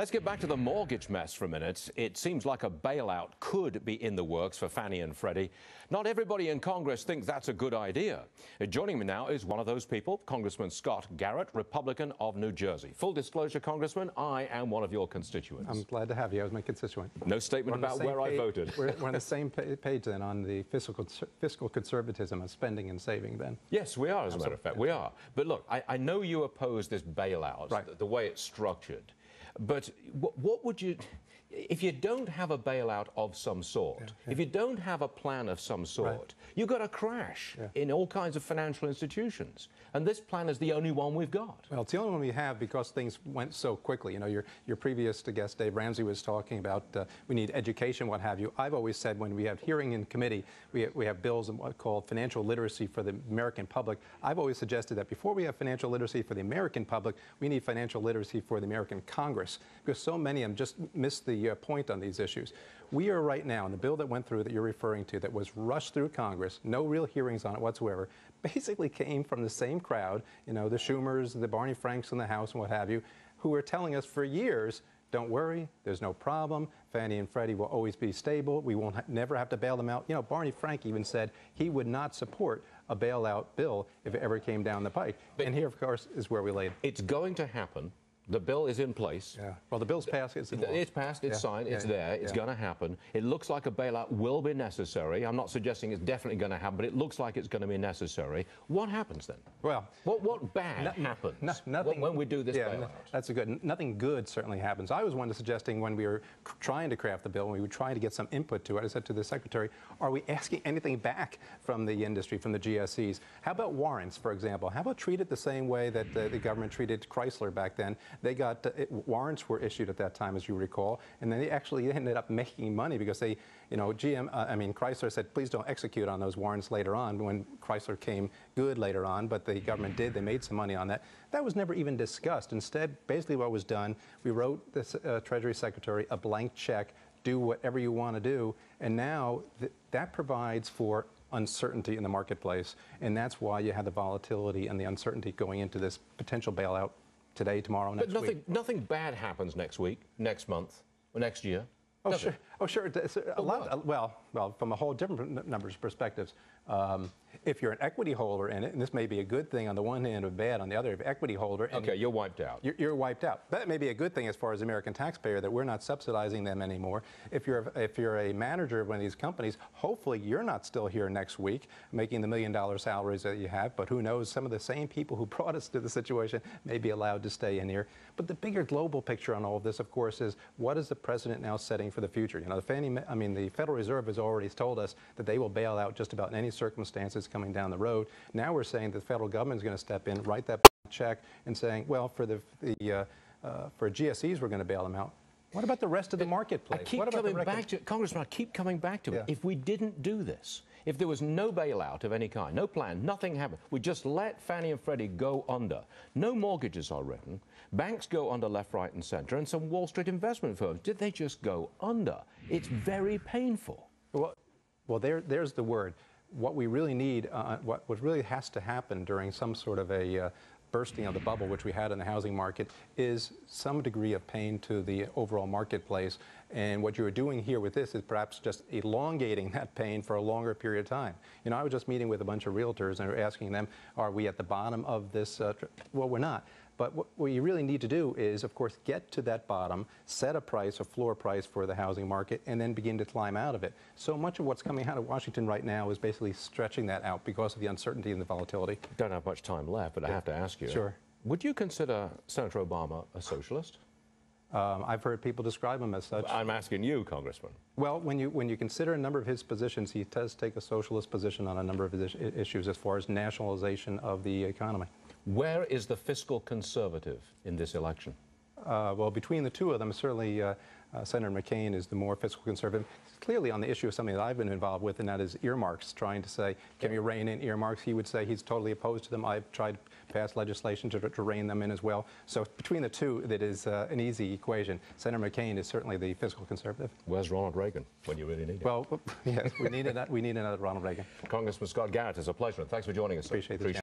Let's get back to the mortgage mess for a minute. It seems like a bailout could be in the works for Fannie and Freddie. Not everybody in Congress thinks that's a good idea. Joining me now is one of those people, Congressman Scott Garrett, Republican of New Jersey. Full disclosure, Congressman, I am one of your constituents. I'm glad to have you. I was my constituent. No statement about where I voted. We're on the same page then on the fiscal conservatism of spending and saving then. Yes, we are, as a matter of fact. We are. But look, I know you oppose this bailout, right, the way it's structured. But what would you, if you don't have a bailout of some sort, if you don't have a plan of some sort, you've got a crash in all kinds of financial institutions. And this plan is the only one we've got. Well, it's the only one we have because things went so quickly. You know, your previous guest, Dave Ramsey, was talking about we need education, what have you. I've always said when we have hearing in committee, we have bills and what called financial literacy for the American public. I've always suggested that before we have financial literacy for the American public, we need financial literacy for the American Congress, because so many of them just miss the point on these issues. We are right now, in the bill that went through that you're referring to, that was rushed through Congress, no real hearings on it whatsoever, basically came from the same crowd, you know, the Schumers, the Barney Franks in the House and what have you, who were telling us for years, don't worry, there's no problem, Fannie and Freddie will always be stable, we won't never have to bail them out. You know, Barney Frank even said he would not support a bailout bill if it ever came down the pike. And here, of course, is where we laid. It's going to happen. The bill is in place. Yeah. Well, the bill's passed. It's passed. It's signed. It's there. It's going to happen. It looks like a bailout will be necessary. I'm not suggesting it's definitely going to happen, but it looks like it's going to be necessary. What happens then? Well, what bad happens nothing, when we do this bailout? That's a good. Nothing good certainly happens. I was one suggesting when we were trying to craft the bill, when we were trying to get some input to it, I said to the secretary, are we asking anything back from the industry, from the GSEs? How about warrants, for example? How about treat it the same way that the government treated Chrysler back then? They got warrants were issued at that time, as you recall, and then they actually ended up making money because they, you know, Chrysler said, please don't execute on those warrants later on when Chrysler came good later on, but the government did. They made some money on that. That was never even discussed. Instead, basically what was done, we wrote the Treasury Secretary a blank check, do whatever you want to do, and now that provides for uncertainty in the marketplace, and that's why you have the volatility and the uncertainty going into this potential bailout today, tomorrow, next week. But nothing bad happens next week, next month, or next year. Oh, sure. Oh, sure. Well, from a whole different numbers perspectives. If you're an equity holder in it, and this may be a good thing on the one hand or bad on the other, if equity holder. And okay, you're wiped out. You're wiped out. That may be a good thing as far as the American taxpayer, that we're not subsidizing them anymore. If you're a manager of one of these companies, hopefully you're not still here next week making the $1 million salaries that you have, but who knows, some of the same people who brought us to the situation may be allowed to stay in here. But the bigger global picture on all of this, of course, is what is the president now setting for the future? You know, the Federal Reserve has already told us that they will bail out just about any circumstances coming down the road. Now we're saying the federal government is going to step in, write that check, and saying, well, for GSEs, we're going to bail them out. What about the rest of the marketplace? Congressman, I keep coming back to it. If we didn't do this, if there was no bailout of any kind, no plan, nothing happened, we just let Fannie and Freddie go under, no mortgages are written, banks go under left, right, and center, and some Wall Street investment firms, did they just go under? It's very painful. Well, there's the word. What we really need, what really has to happen during some sort of a bursting of the bubble, which we had in the housing market, is some degree of pain to the overall marketplace. And what you're doing here with this is perhaps just elongating that pain for a longer period of time. You know, I was just meeting with a bunch of realtors and asking them, are we at the bottom of this? Well, we're not. But what you really need to do is, of course, get to that bottom, set a price, a floor price for the housing market, and then begin to climb out of it. So much of what's coming out of Washington right now is basically stretching that out because of the uncertainty and the volatility. Don't have much time left, but I have to ask you. Sure. Would you consider Senator Obama a socialist? I've heard people describe him as such. I'm asking you, Congressman. Well, when you consider a number of his positions, he does take a socialist position on a number of his issues as far as nationalization of the economy. Where is the fiscal conservative in this election? Well, between the two of them, certainly Senator McCain is the more fiscal conservative. Clearly on the issue of something that I've been involved with, and that is earmarks, trying to say, can we rein in earmarks? He would say he's totally opposed to them. I've tried to pass legislation to rein them in as well. So between the two, that is an easy equation. Senator McCain is certainly the fiscal conservative. Where's Ronald Reagan when you really need him? Well, yes, we need another Ronald Reagan. Congressman Scott Garrett, it's a pleasure. Thanks for joining us. Appreciate it.